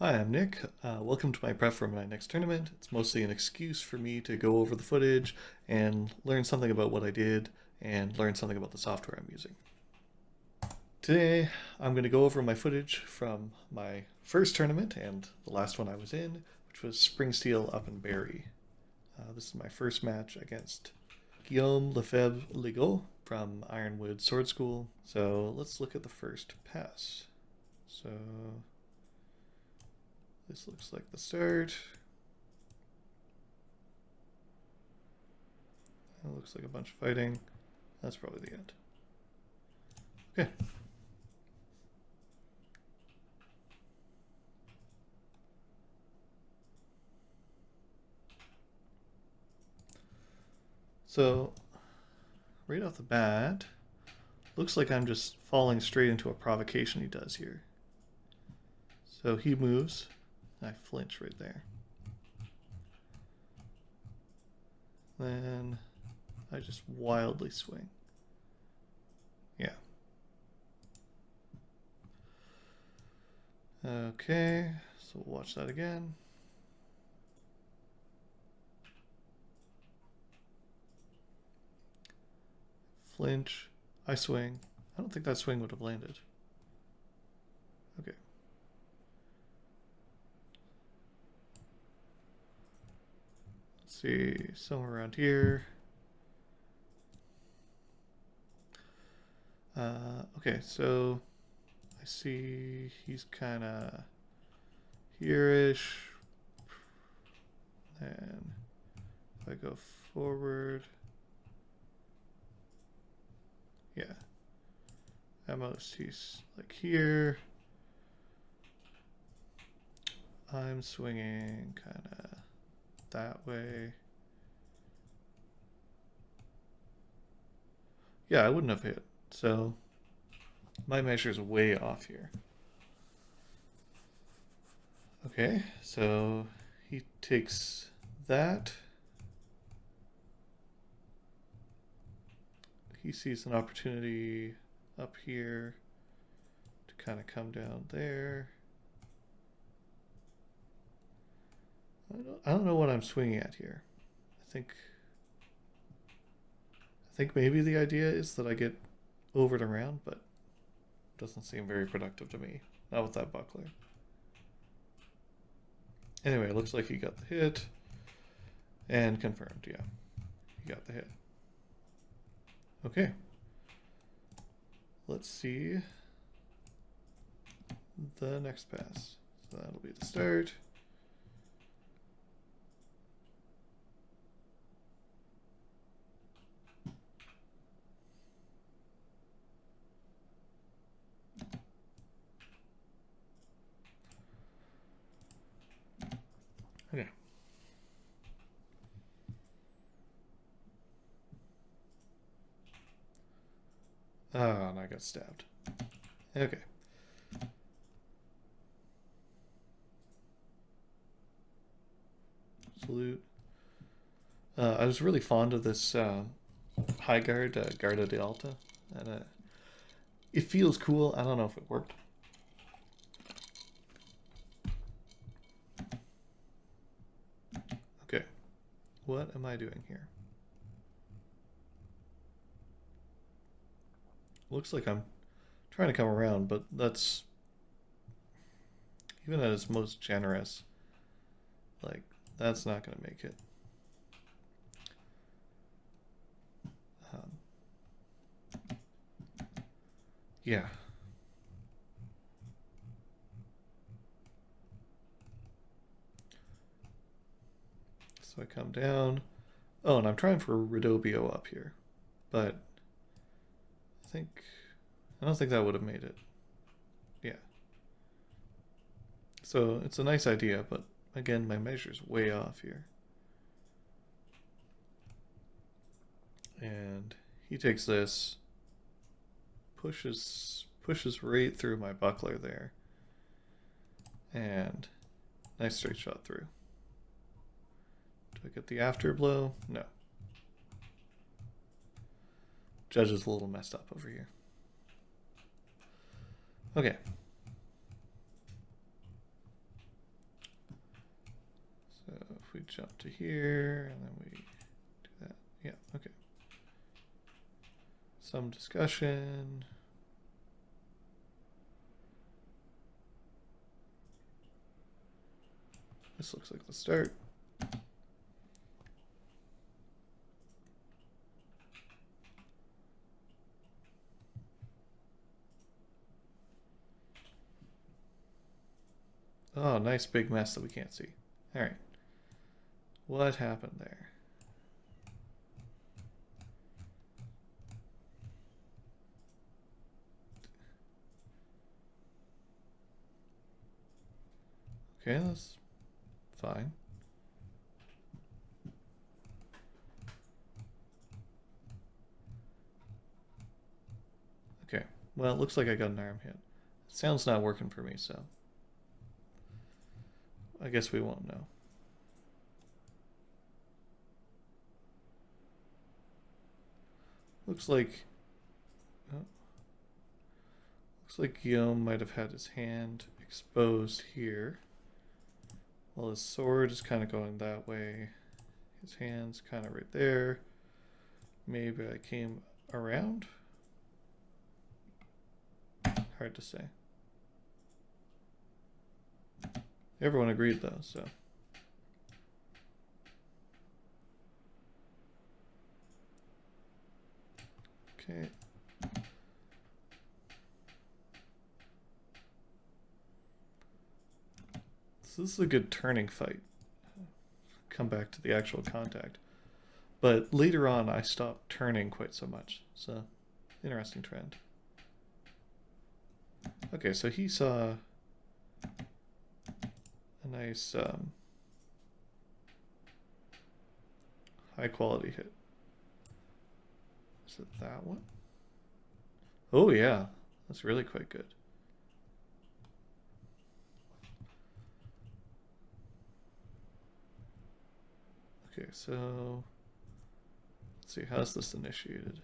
Hi, I'm Nick. Welcome to my prep for my next tournament. It's mostly an excuse for me to go over the footage and learn something about what I did and learn something about the software I'm using. Today, I'm going to go over my footage from my first tournament and the last one I was in, which was Spring Steel up in Barrie. This is my first match against Guillaume Lefebvre-Legault from Ironwood Sword School. So let's look at the first pass. So this looks like the start. It looks like a bunch of fighting. That's probably the end. Okay. So, right off the bat, looks like I'm just falling straight into a provocation he does here. So he moves. I flinch right there. Then I just wildly swing. Yeah. Okay, so we'll watch that again. Flinch. I swing. I don't think that swing would have landed. Okay. Let's see, somewhere around here. Okay, so I see he's kind of here-ish. And if I go forward, yeah, at most he's like here. I'm swinging kind of that way. Yeah, I wouldn't have hit. So my measure's way off here. Okay, so he takes that. He sees an opportunity up here to kind of come down there. I don't know what I'm swinging at here. I think maybe the idea is that I get over and around, but it doesn't seem very productive to me. Not with that buckler. Anyway, it looks like he got the hit. And confirmed, yeah. He got the hit. Okay. Let's see the next pass. So that'll be the start. Okay. Oh, and I got stabbed. Okay. Salute. I was really fond of this high guard, Garda de Alta. And it feels cool. I don't know if it worked. Okay. What am I doing here? Looks like I'm trying to come around, but that's even at its most generous. Like, that's not going to make it. Um, yeah. So I come down. Oh, and I'm trying for Rodobio up here. But think I don't think that would have made it. Yeah. So it's a nice idea, but again, my measure's way off here. And he takes this, pushes right through my buckler there. And nice straight shot through. Do I get the after blow? No. Judge is a little messed up over here. Okay. jump to here, and then we do that. Yeah, okay. Some discussion. This looks like the start. Oh, nice big mess that we can't see. All right. What happened there? Okay, that's fine. Okay, well, it looks like I got an arm hit. Sound's not working for me, so I guess we won't know. Looks like Guillaume might have had his hand exposed here. Well, his sword is kind of going that way. His hand's kind of right there. Maybe I came around? Hard to say. Everyone agreed though, so. Okay. So this is a good turning fight. Come back to the actual contact. But later on, I stopped turning quite so much. So, interesting trend. Okay, so he saw a nice high quality hit. Is it that one? Oh yeah, that's really quite good. Okay, so let's see, how's this initiated?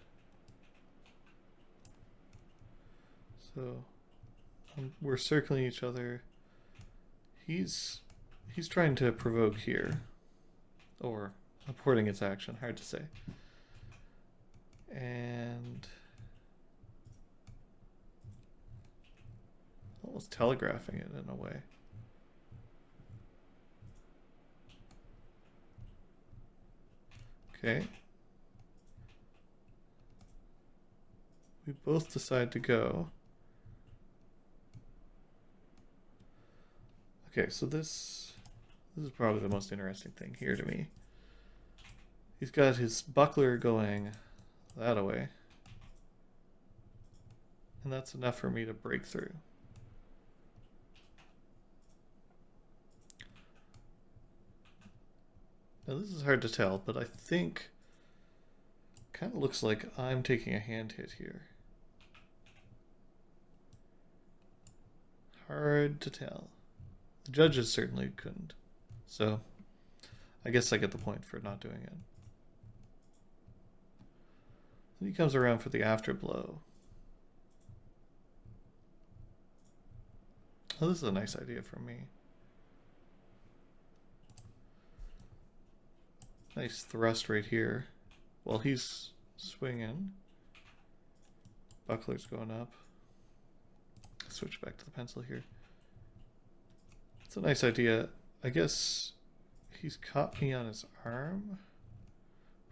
So we're circling each other. He's trying to provoke here, or aborting its action, hard to say. And almost telegraphing it in a way. Okay. We both decide to go. Okay, so this is probably the most interesting thing here to me. He's got his buckler going that away. And that's enough for me to break through. Now this is hard to tell, but I think kind of looks like I'm taking a hand hit here. Hard to tell. The judges certainly couldn't. So I guess I get the point for not doing it. Then he comes around for the after blow. Oh, this is a nice idea for me. Nice thrust right here. While he's swinging. Buckler's going up. Switch back to the pencil here. It's a nice idea. I guess he's caught me on his arm.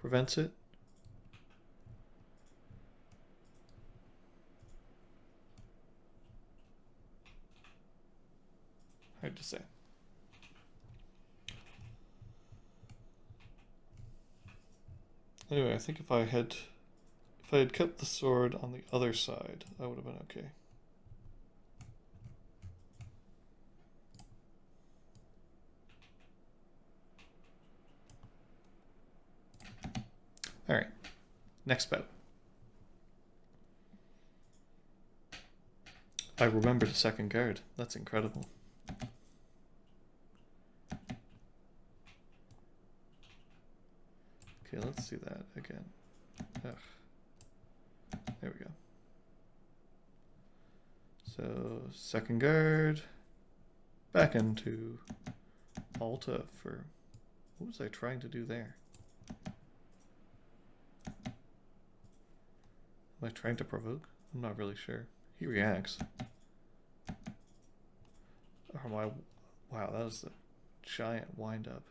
Prevents it. Hard to say. Anyway, I think if I had kept the sword on the other side, I would have been okay. All right, next bout. I remembered a second guard. That's incredible. Okay, let's do that again. Ugh. There we go. So, second guard. Back into Alta for What was I trying to do there? Am I trying to provoke? I'm not really sure. He reacts. Or am I... Wow, that was a giant wind-up.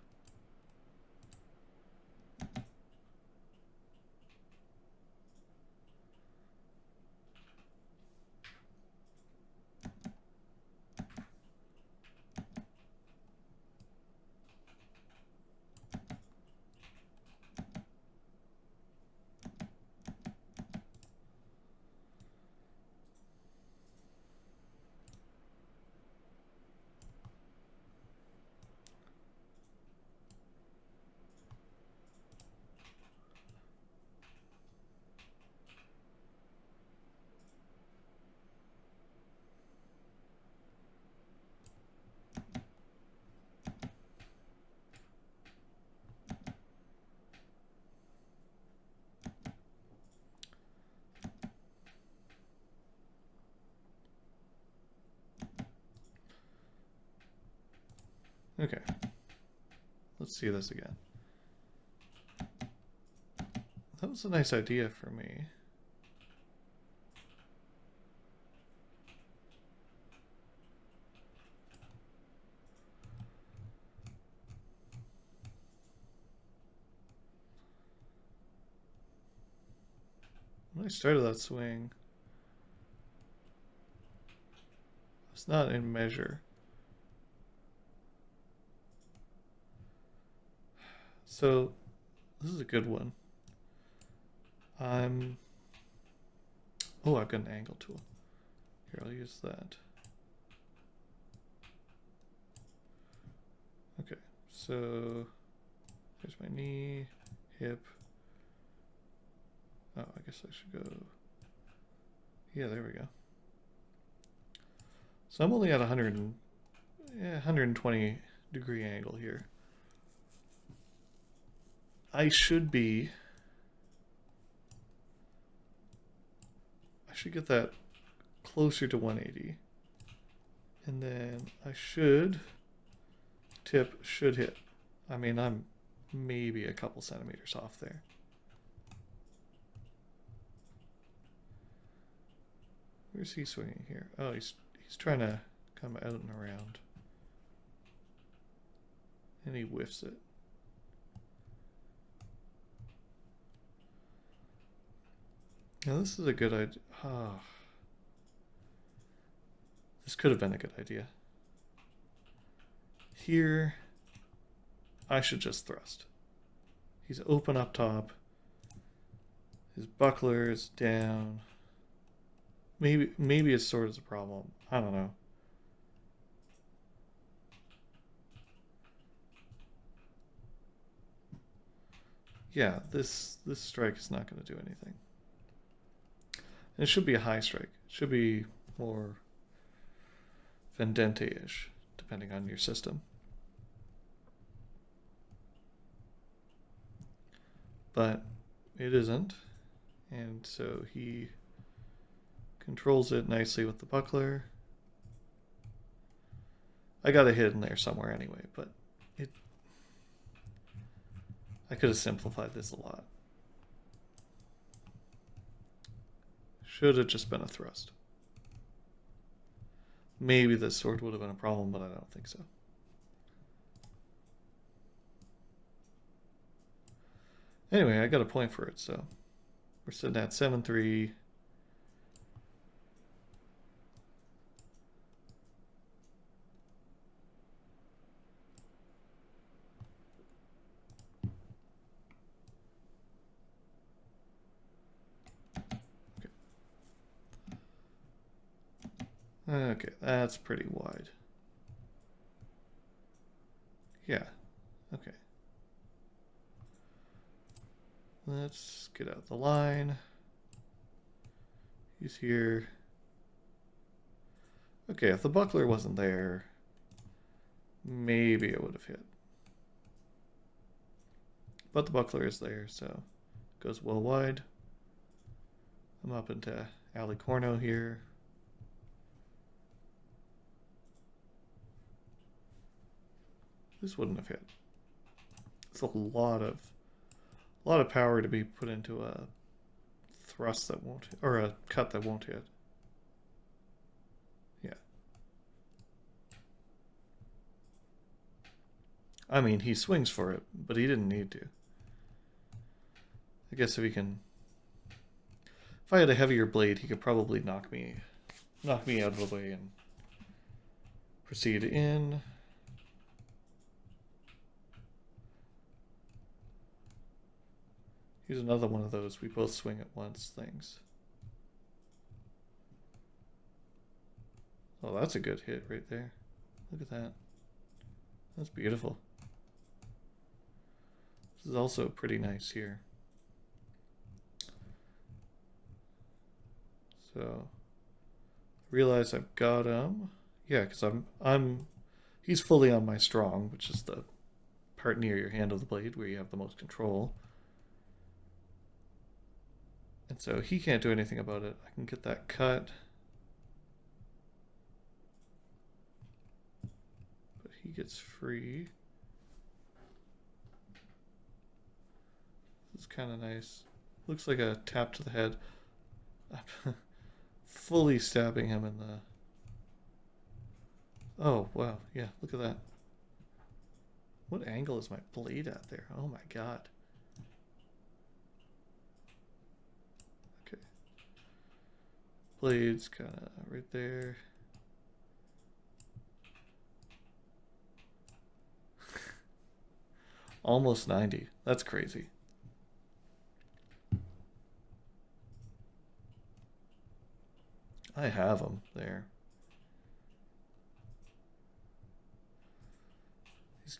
Okay. Let's see this again. That was a nice idea for me. When I started that swing, it's not in measure. So, this is a good one. Oh, I've got an angle tool. Here, I'll use that. Okay, so here's my knee, hip. Oh, I guess I should go. Yeah, there we go. So I'm only at 120 degree angle here. I should get that closer to 180. And then I should hit. I mean, I'm maybe a couple centimeters off there. Where's he swinging here? Oh, he's trying to come out and around. And he whiffs it. Now this is a good idea. Oh. This could have been a good idea. Here, I should just thrust. He's open up top. His buckler is down. Maybe his sword is a problem. I don't know. Yeah, this strike is not going to do anything. And it should be a high strike. It should be more Vendente-ish, depending on your system. But it isn't. And so he controls it nicely with the buckler. I got a hit in there somewhere anyway, but I could have simplified this a lot. Should have just been a thrust. Maybe this sword would have been a problem, but I don't think so. Anyway, I got a point for it, so we're sitting at 7-3. Okay, that's pretty wide. Yeah, okay. Let's get out the line. He's here. Okay, if the buckler wasn't there, maybe it would have hit. But the buckler is there, so it goes well wide. I'm up into Ali Corno here. This wouldn't have hit. It's a lot of power to be put into a thrust that won't hit, or a cut that won't hit. Yeah. I mean, he swings for it, but he didn't need to. I guess if I had a heavier blade, he could probably knock me out of the way and proceed in. Here's another one of those we both swing at once things. Oh, that's a good hit right there. Look at that. That's beautiful. This is also pretty nice here. So, realize I've got him. Yeah, because he's fully on my strong, which is the part near your hand of the blade where you have the most control. And so he can't do anything about it. I can get that cut. But he gets free. This is kind of nice. Looks like a tap to the head. I'm fully stabbing him in the... Oh, wow. Yeah, look at that. What angle is my blade at there? Oh my god. Blades kind of right there. Almost 90. That's crazy. I have him there. He's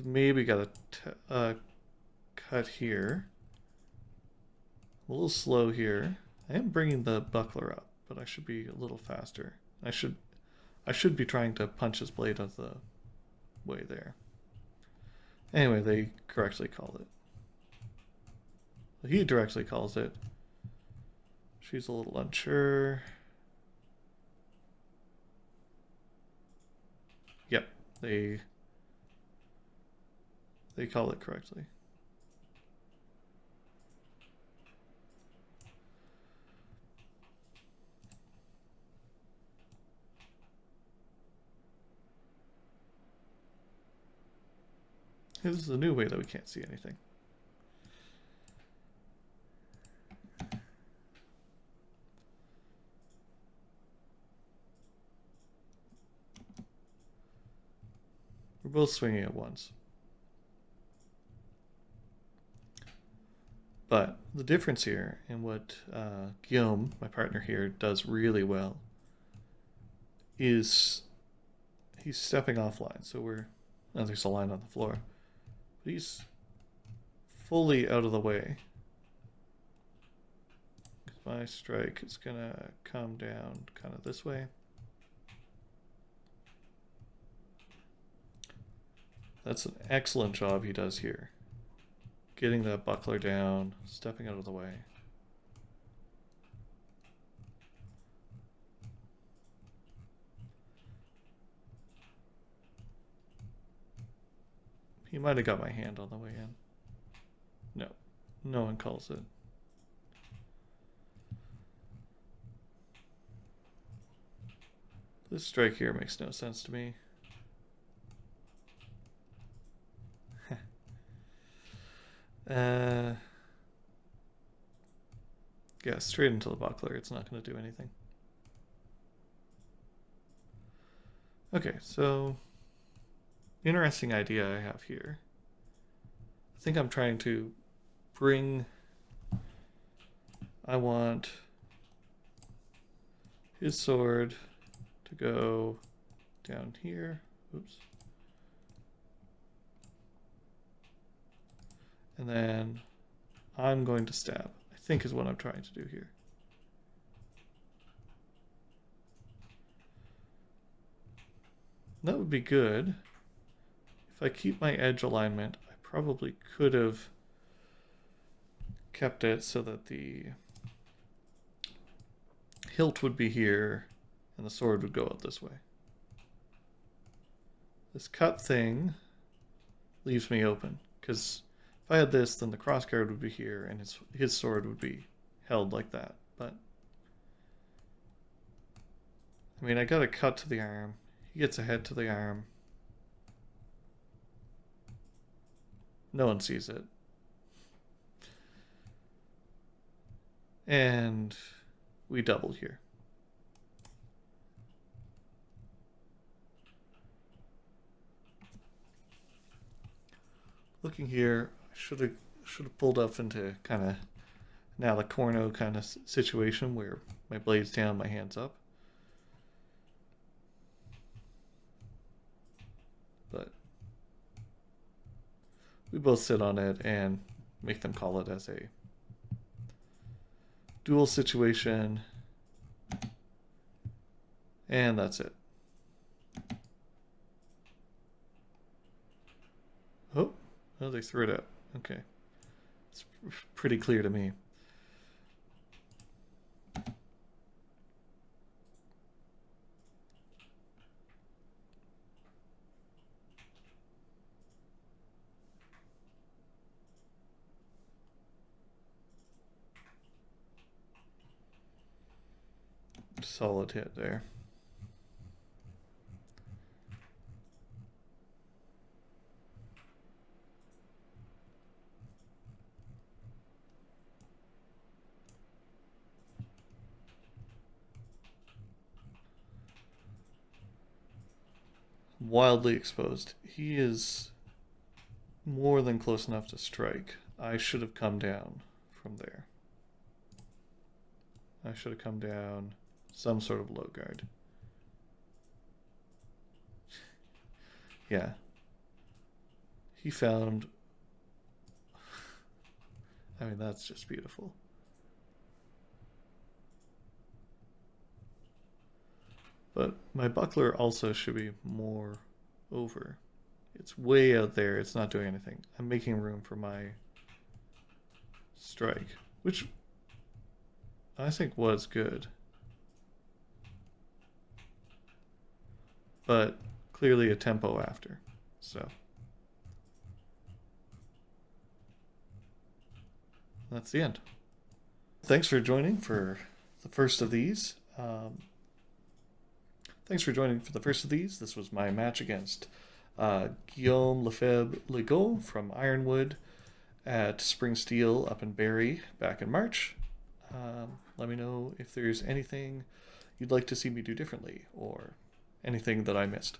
maybe got a cut here. A little slow here. I am bringing the buckler up, but I should be a little faster. I should be trying to punch his blade out of the way there. Anyway, they correctly called it. He directly calls it. She's a little unsure. Yep, they call it correctly. This is a new way that we can't see anything. We're both swinging at once. But the difference here, and what Guillaume, my partner here, does really well, is he's stepping offline. So there's a line on the floor. But he's fully out of the way. My strike is gonna come down kind of this way. That's an excellent job he does here. Getting that buckler down, stepping out of the way. He might have got my hand on the way in. No, no one calls it. This strike here makes no sense to me. Yeah, straight into the buckler. It's not going to do anything. Okay, so interesting idea I have here. I think I'm trying to I want his sword to go down here. Oops. And then I'm going to stab, I think is what I'm trying to do here. That would be good. If I keep my edge alignment, I probably could have kept it so that the hilt would be here and the sword would go out this way. This cut thing leaves me open, because if I had this, then the crossguard would be here, and his sword would be held like that. But I mean, I got a cut to the arm. He gets a head to the arm. No one sees it. And we double here. Looking here, I should have pulled up into kind of now the corno kind of situation where my blade's down, my hand's up. But we both sit on it and make them call it as a dual situation. And that's it. Oh, they threw it out. Okay. It's pretty clear to me. Solid hit there. Wildly exposed. He is more than close enough to strike. I should have come down from there. I should have come down some sort of low guard. Yeah. He found... I mean, that's just beautiful. But my buckler also should be more over. It's way out there. It's not doing anything. I'm making room for my strike, which I think was good. But clearly a tempo after. So that's the end. Thanks for joining for the first of these. Thanks for joining for the first of these. This was my match against Guillaume Lefebvre-Legault from Ironwood at Spring Steel up in Barrie back in March. Let me know if there's anything you'd like to see me do differently or anything that I missed.